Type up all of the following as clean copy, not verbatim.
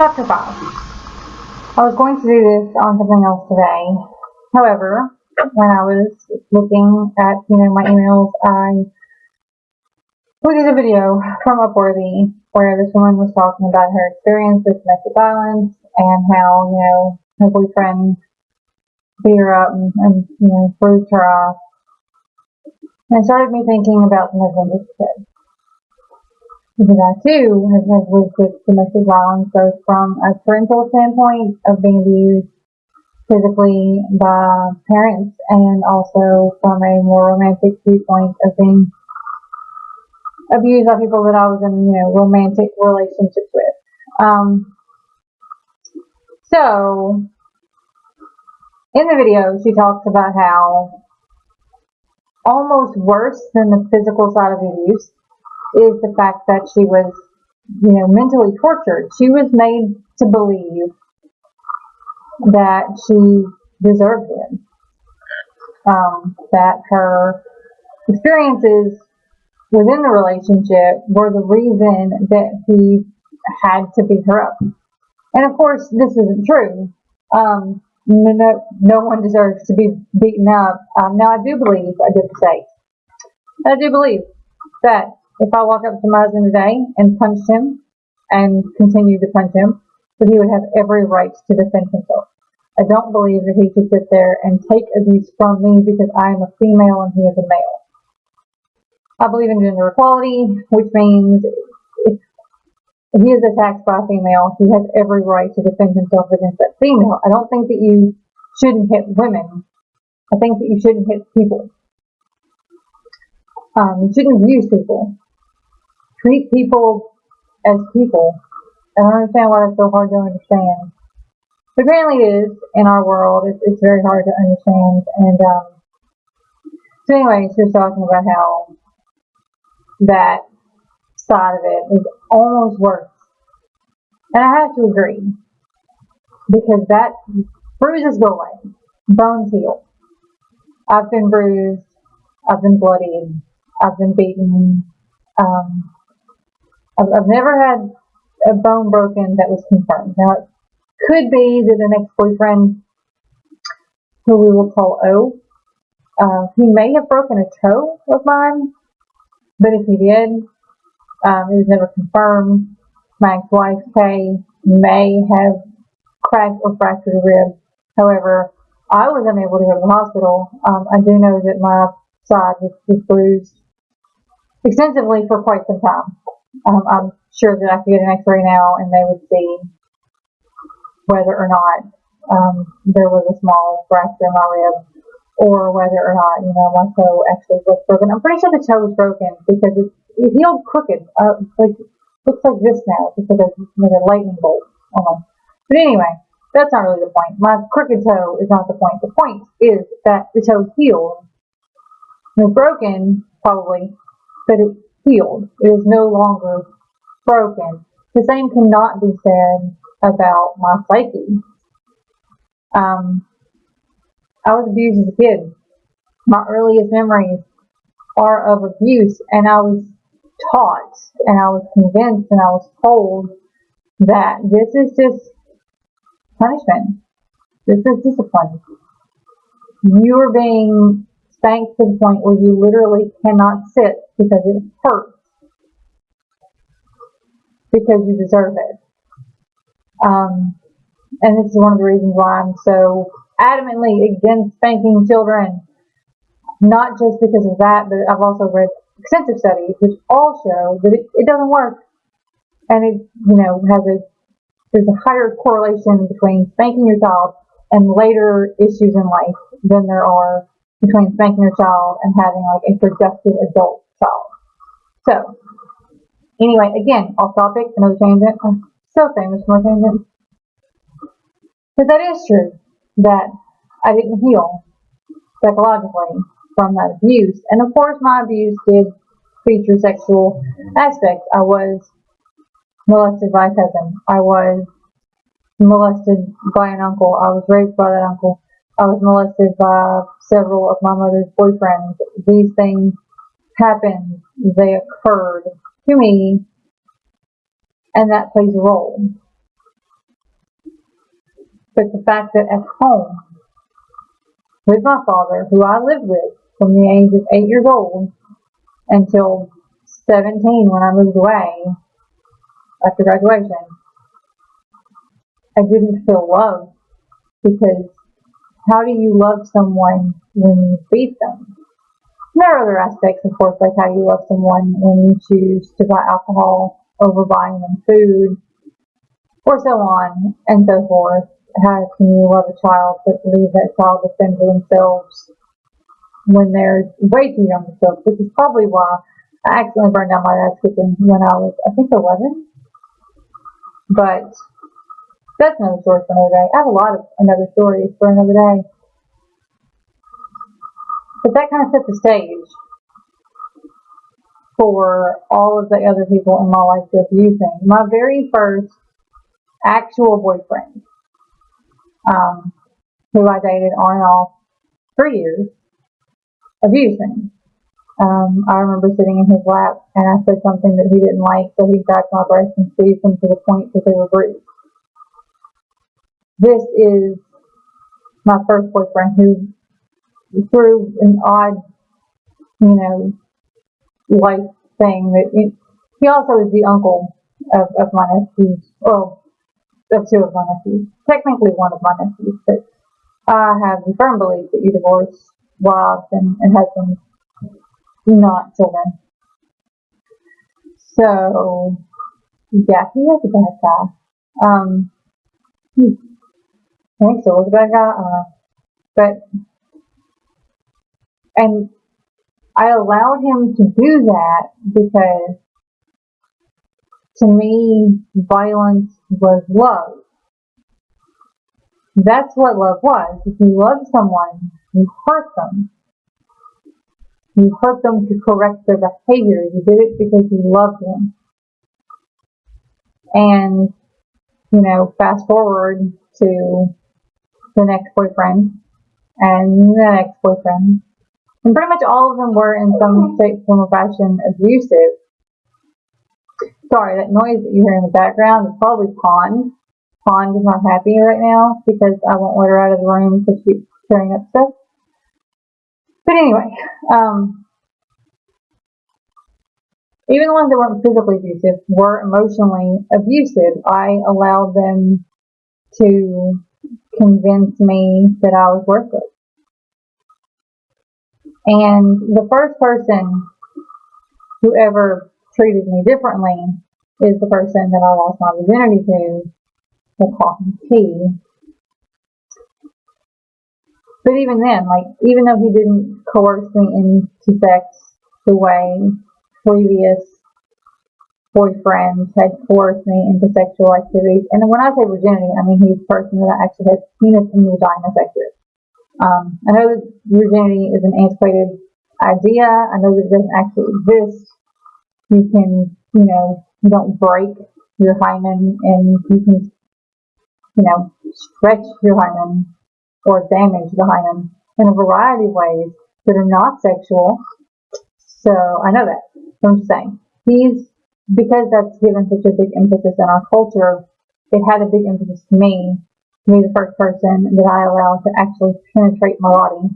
Chapter 5. I was going to do this on something else today. However, when I was looking at, my emails, I looked at a video from Upworthy where this woman was talking about her experience with domestic violence and how, her boyfriend beat her up and bruised her off. And it started me thinking about some of the things she said. Because I too have lived with domestic violence, both from a parental standpoint of being abused physically by parents, and also from a more romantic viewpoint of being abused by people that I was in, romantic relationships with. So in the video, she talks about how almost worse than the physical side of the abuse is the fact that she was, mentally tortured. She was made to believe that she deserved it. That her experiences within the relationship were the reason that he had to beat her up. And of course, this isn't true. No one deserves to be beaten up. Now, I do believe that if I walk up to my husband today and punched him and continued to punch him, that he would have every right to defend himself. I don't believe that he should sit there and take abuse from me because I am a female and he is a male. I believe in gender equality, which means if he is attacked by a female, he has every right to defend himself against that female. I don't think that you shouldn't hit women. I think that you shouldn't hit people. You shouldn't abuse people. Treat people as people. I don't understand why it's so hard to understand. But apparently it is in our world. It's very hard to understand. And so anyway, she was talking about how that side of it is almost worse. And I have to agree. Because that bruises go away. Bones heal. I've been bruised. I've been bloodied. I've been beaten. I've never had a bone broken that was confirmed. Now, it could be that an ex-boyfriend, who we will call O, he may have broken a toe of mine, but if he did, it was never confirmed. My ex-wife, Kay, may have cracked or fractured a rib. However, I was unable to go to the hospital. I do know that my side was bruised extensively for quite some time. I'm sure that I could get an x-ray now and they would see whether or not there was a small fracture in my rib, or whether or not, my toe actually was broken. I'm pretty sure the toe was broken because it healed crooked. Looks like this now because there's like a lightning bolt almost. But anyway, that's not really the point. My crooked toe is not the point. The point is that the toe healed. It was broken, probably, but it healed. It is no longer broken. The same cannot be said about my psyche. I was abused as a kid. My earliest memories are of abuse, and I was taught, and I was convinced, and I was told that this is just punishment. This is discipline. You are being spanked to the point where you literally cannot sit because it hurts. Because you deserve it. And this is one of the reasons why I'm so adamantly against spanking children. Not just because of that, but I've also read extensive studies which all show that it doesn't work. And it, there's a higher correlation between spanking your child and later issues in life than there are between spanking your child and having like a productive adult child. So, anyway, again, off topic, another tangent. I'm so famous for my tangents. But that is true, that I didn't heal psychologically from that abuse. And of course, my abuse did feature sexual aspects. I was molested by a cousin. I was molested by an uncle. I was raped by that uncle. I was molested by several of my mother's boyfriends. These things happened. They occurred to me, and that plays a role. But the fact that at home, with my father, who I lived with from the age of 8 years old until 17 when I moved away after graduation, I didn't feel loved because how do you love someone when you beat them? There are other aspects, of course, like how you love someone when you choose to buy alcohol over buying them food, or so on and so forth. How can you love a child but leave that child to fend for themselves when they're way too young to cook? Which is probably why I accidentally burned down my dad's kitchen when I was, I think, 11. But that's another story for another day. I have a lot of another stories for another day. But that kind of set the stage for all of the other people in my life to abuse me. My very first actual boyfriend, who I dated on and off for years, abused me. I remember sitting in his lap and I said something that he didn't like, so he grabbed my breasts and squeezed them to the point that they were bruised. This is my first boyfriend who, through an odd, life thing, he also is the uncle of my nephews, well, of two of my nephews, technically one of my nephews, but I have the firm belief that you divorce wives and husbands, not children. So, yeah, he was a bad guy. I think so, was a bad guy. But, and I allowed him to do that because to me, violence was love. That's what love was. If you love someone, you hurt them. You hurt them to correct their behavior. You did it because you loved them. And, fast forward to the next boyfriend and the next boyfriend. And pretty much all of them were in some shape, form, or fashion abusive. Sorry, that noise that you hear in the background is probably Pond. Pond is not happy right now because I won't let her out of the room because she's tearing up stuff. But anyway, even the ones that weren't physically abusive were emotionally abusive. I allowed them to convince me that I was worthless. And the first person who ever treated me differently is the person that I lost my virginity to. We'll call him P. But even then, even though he didn't coerce me into sex the way previous boyfriends had coerced me into sexual activities, and when I say virginity, I mean he's the person that I actually had penis and vagina sex with. I know that virginity is an antiquated idea. I know that it doesn't actually exist. You can, you don't break your hymen, and you can, stretch your hymen or damage the hymen in a variety of ways that are not sexual. So I know that. So I'm just saying, because that's given such a big emphasis in our culture, it had a big emphasis to me the first person that I allowed to actually penetrate my body.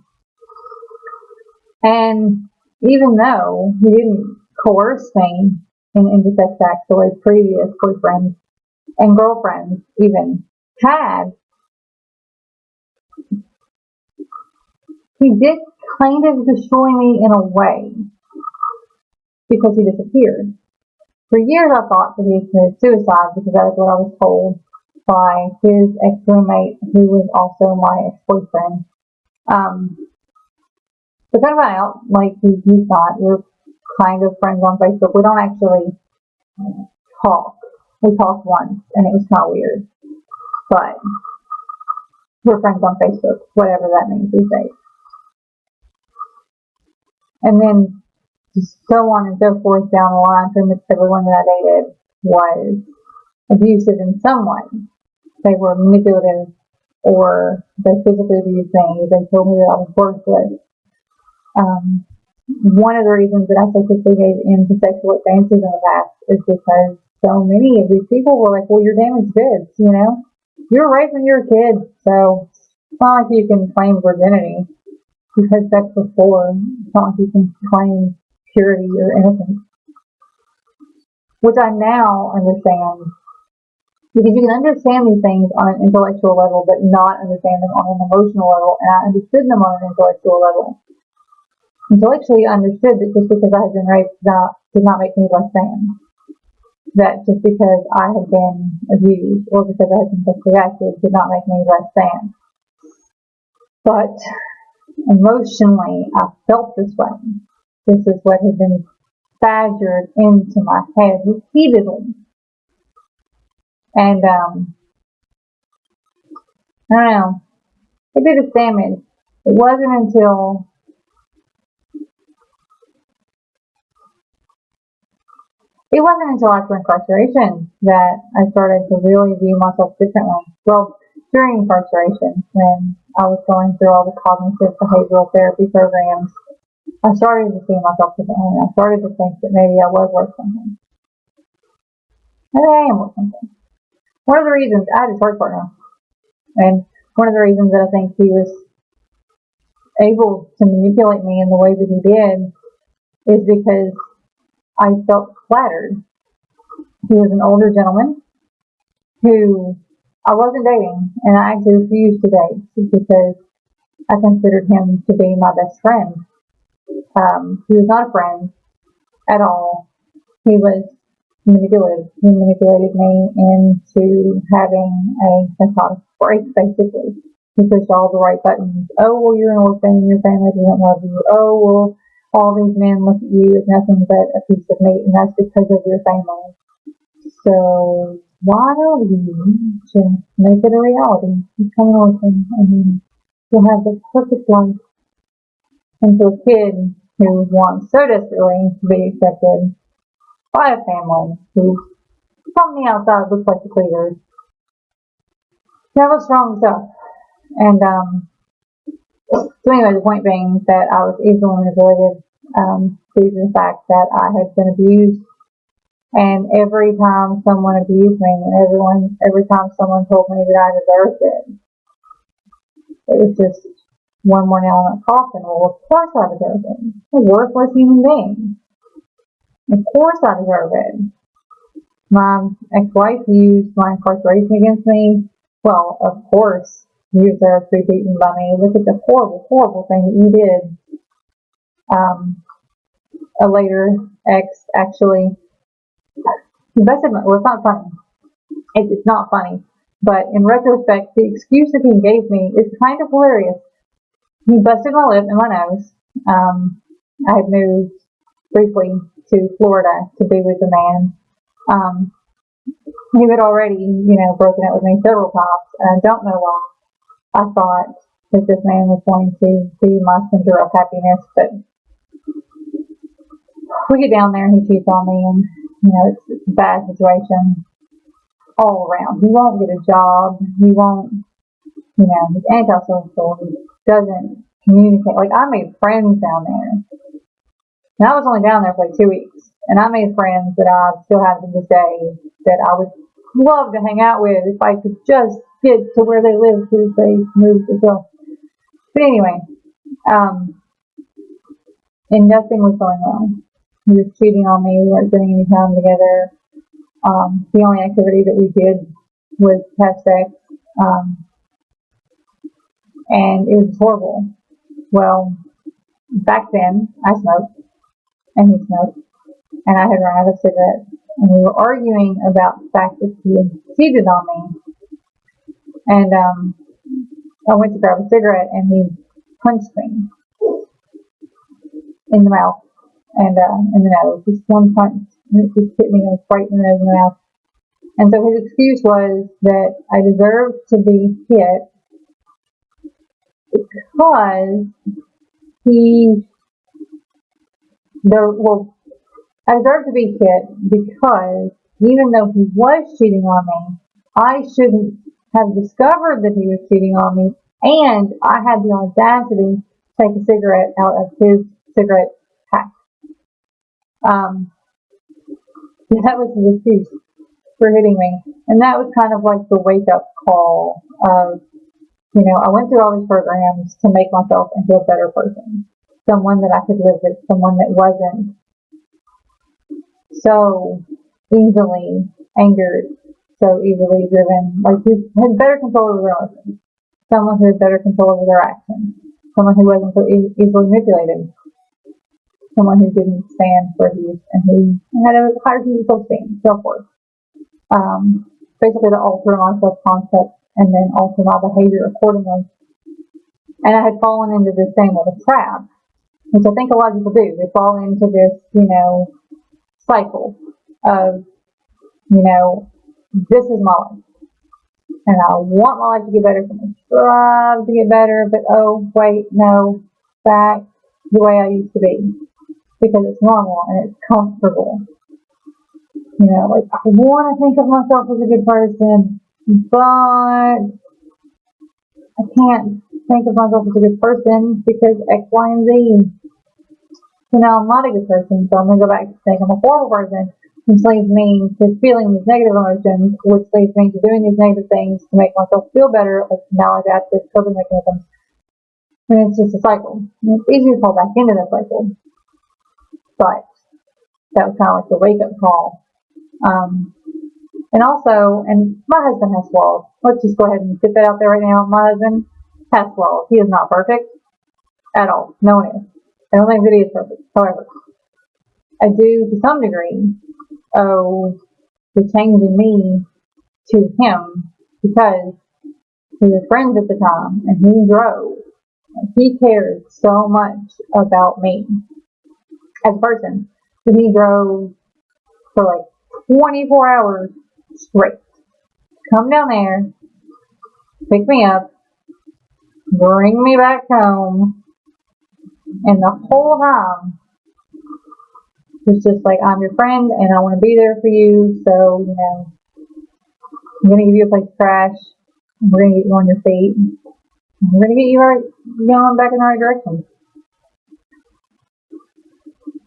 And even though he didn't coerce me into sex acts the way previous boyfriends and girlfriends even had, he did kind of destroy me in a way because he disappeared. For years I thought that he had committed suicide because that is what I was told by his ex-roommate, who was also my ex-boyfriend. But then I found out, he's not. We're kind of friends on Facebook. We don't actually talk. We talked once, and it was kind of weird. But we're friends on Facebook, whatever that means these days. And then so on and so forth down the line, pretty much everyone that I dated was abusive in some way. They were manipulative, or they physically abused me. They told me that I was worthless. One of the reasons that I so quickly gave in to sexual advances in the past is because so many of these people were like, well, you're damaged goods, You're raising your kid, so it's not like you can claim virginity. You've had sex before. It's not like you can claim purity or innocence. Which I now understand. Because you can understand these things on an intellectual level, but not understand them on an emotional level. And I understood them on an intellectual level. Intellectually, I understood that just because I had been raped did not make me less than. That just because I had been abused or because I had been sexually active did not make me less than. But emotionally, I felt this way. This is what had been badgered into my head repeatedly. And I don't know, it did its damage. It wasn't until after incarceration that I started to really view myself differently. Well, during incarceration, when I was going through all the cognitive behavioral therapy programs, I started to see myself differently. I started to think that maybe I was worth something. Maybe I am worth something. One of the reasons I had a church partner, and one of the reasons that I think he was able to manipulate me in the way that he did is because I felt flattered. He was an older gentleman who I wasn't dating, and I actually refused to date because I considered him to be my best friend. He was not a friend at all. He was manipulative. He manipulated me into having a psychotic break, basically. He pushed all the right buttons. Oh, well, you're an orphan and your family doesn't love you. Oh, well, all these men look at you as nothing but a piece of meat, and that's because of your family. So why don't you just make it a reality? Become an orphan, and you'll have the perfect life. And to a kid who wants so desperately to be accepted by a family who from the outside looks like the cleavers, that was strong stuff. And so anyway, the point being that I was easily manipulated due to the fact that I had been abused. And every time someone abused me, and every time someone told me that I deserved it, it was just one more nail in that coffin. Well, of course I deserve it. I'm a worthless human being. Of course I deserve it. My ex-wife used my incarceration against me. Well, of course you deserve to be beaten by me. Look at the horrible, horrible thing that you did. A later ex actually invested my, well, it's not funny. It's not funny. But in retrospect, the excuse that he gave me is kind of hilarious. He busted my lip and my nose. I had moved briefly to Florida to be with a man. He had already, broken up with me several times, and I don't know why. I thought that this man was going to be my center of happiness, but we get down there and he cheats on me, and it's a bad situation all around. He won't get a job. He won't, he's antisocial. He doesn't communicate. Like, I made friends down there. And I was only down there for like 2 weeks. And I made friends that I still have to this day that I would love to hang out with if I could just get to where they live because they moved as well. But anyway, and nothing was going on. He was cheating on me. We weren't spending any time together. The only activity that we did was have sex. And it was horrible. Well, back then, I smoked, and he smoked, and I had run out of cigarettes. And we were arguing about the fact that he had cheated on me. And I went to grab a cigarette, and he punched me in the mouth and in the nose. Just one punch, and it just hit me right in the nose and the mouth. And so his excuse was that I deserved to be hit because I deserve to be hit because even though he was cheating on me, I shouldn't have discovered that he was cheating on me, and I had the audacity to take a cigarette out of his cigarette pack. That was his excuse. for hitting me. And that was kind of like the wake up call of, I went through all these programs to make myself into a better person. Someone that I could live with, someone that wasn't so easily angered, so easily driven, like who had better control over their emotions, someone who had better control over their actions, someone who wasn't so easily manipulated, someone who didn't stand for abuse and who had a higher self-esteem, self-worth. Basically to alter my self-concept and then alter my behavior accordingly. And I had fallen into this same little trap, which I think a lot of people do. They fall into this, cycle of, this is my life. And I want my life to get better. So I strive to get better, but oh, wait, no, back the way I used to be. Because it's normal and it's comfortable. Like I want to think of myself as a good person, but I can't think of myself as a good person because X, Y, and Z. So now I'm not a good person, so I'm going to go back to saying I'm a horrible person, which leads me to feeling these negative emotions, which leads me to doing these negative things to make myself feel better. Like now I got this coping mechanism. And it's just a cycle. And it's easy to fall back into that cycle. But that was kind of like the wake up call. And my husband has flaws. Let's just go ahead and get that out there right now. My husband has flaws. He is not perfect at all. No one is. I don't think that he is perfect. However, I do, to some degree, owe the change in me to him because we were friends at the time and he drove. He cared so much about me as a person that he drove for like 24 hours straight. Come down there, pick me up, bring me back home, and the whole time it's just like, I'm your friend and I want to be there for you, so, I'm going to give you a place to crash, we're going to get you on your feet, we're going to get you going back in the right direction.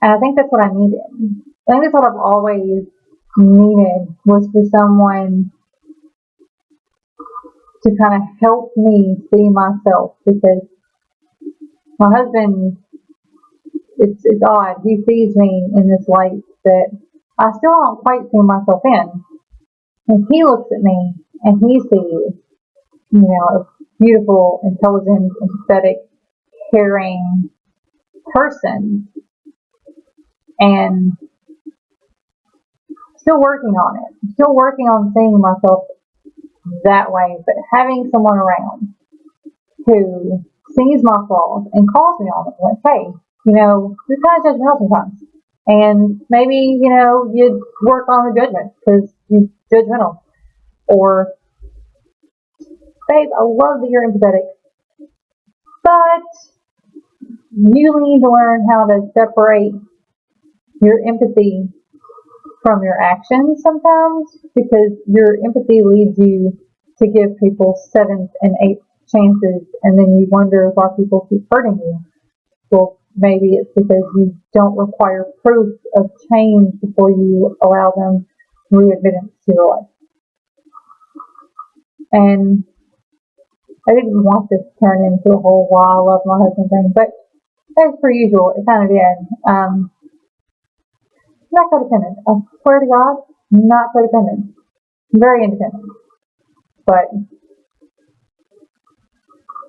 And I think that's what I needed. I think that's what I've always needed, was for someone to kind of help me see myself, because my husband, it's odd. He sees me in this light that I still don't quite see myself in. And he looks at me and he sees, a beautiful, intelligent, empathetic, caring person. And still working on it. Still working on seeing myself that way, but having someone around who sees my flaws and calls me on it, like, hey, you're kind of judgmental sometimes. And maybe, you'd work on the judgment because you're judgmental. Or, babe, I love that you're empathetic, but you need to learn how to separate your empathy from your actions sometimes, because your empathy leads you to give people 7th and 8th chances, and then you wonder why people keep hurting you. Well, maybe it's because you don't require proof of change before you allow them readmittance to your life. And I didn't want this to turn into a whole "why I love my husband" thing, but as per usual, it kind of did. Not codependent. I swear to God, not codependent. Very independent. But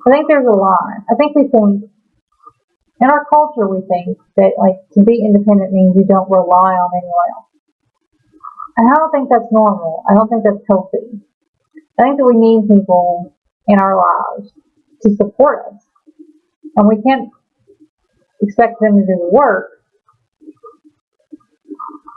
I think there's a line. I think we think, in our culture, we think that to be independent means you don't rely on anyone else. And I don't think that's normal. I don't think that's healthy. I think that we need people in our lives to support us. And we can't expect them to do the work.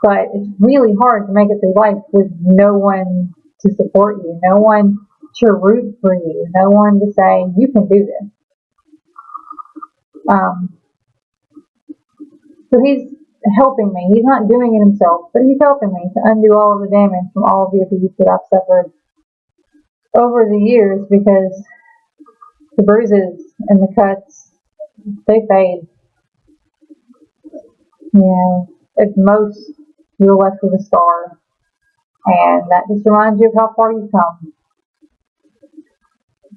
But it's really hard to make it through life with no one to support you, no one to root for you, no one to say, you can do this. So he's helping me. He's not doing it himself, but he's helping me to undo all of the damage from all of the abuse that I've suffered over the years, because the bruises and the cuts, they fade. At most, you're left with a scar. And that just reminds you of how far you've come.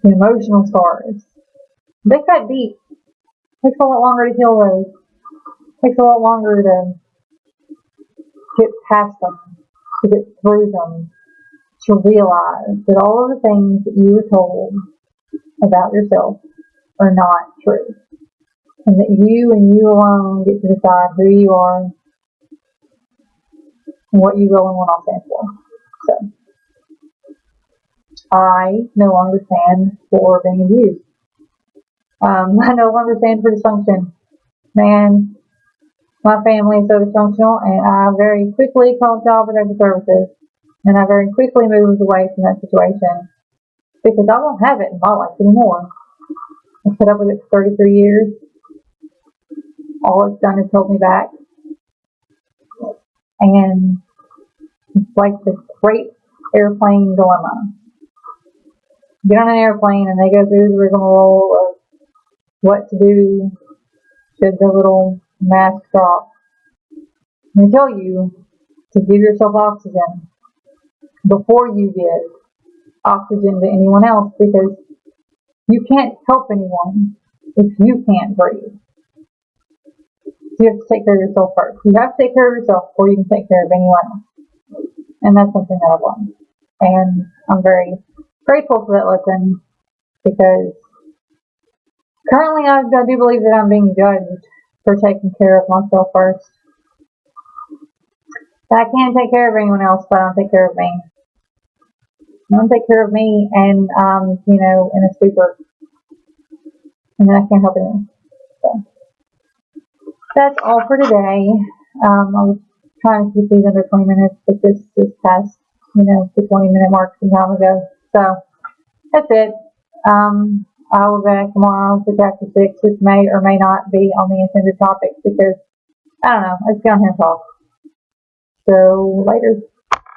The emotional scars. They cut deep. It takes a lot longer to heal those. It takes a lot longer to get past them, to get through them, to realize that all of the things that you were told about yourself are not true. And that you and you alone get to decide who you are and what you will and will not stand for. So, I no longer stand for being abused. I no longer stand for dysfunction. Man, my family is so dysfunctional, and I very quickly called Child Protective Services, and I very quickly moved away from that situation because I won't have it in my life anymore. I put up with it for 33 years. All it's done is hold me back. And it's like this great airplane dilemma. Get on an airplane and they go through the rigmarole of what to do should the little mask drop. They tell you to give yourself oxygen before you give oxygen to anyone else because you can't help anyone if you can't breathe. You have to take care of yourself first. You have to take care of yourself before you can take care of anyone else. And that's something that I've learned. And I'm very grateful for that lesson because currently I do believe that I'm being judged for taking care of myself first. I can't take care of anyone else, but I don't take care of me. I don't take care of me and, in a stupor. And then I can't help anyone. So that's all for today. I was trying to keep these under 20 minutes, but this just passed, the 20-minute mark some time ago. So that's it. I will be back tomorrow for chapter 6, which may or may not be on the intended topic because, I don't know, let's go on here and talk. So, later.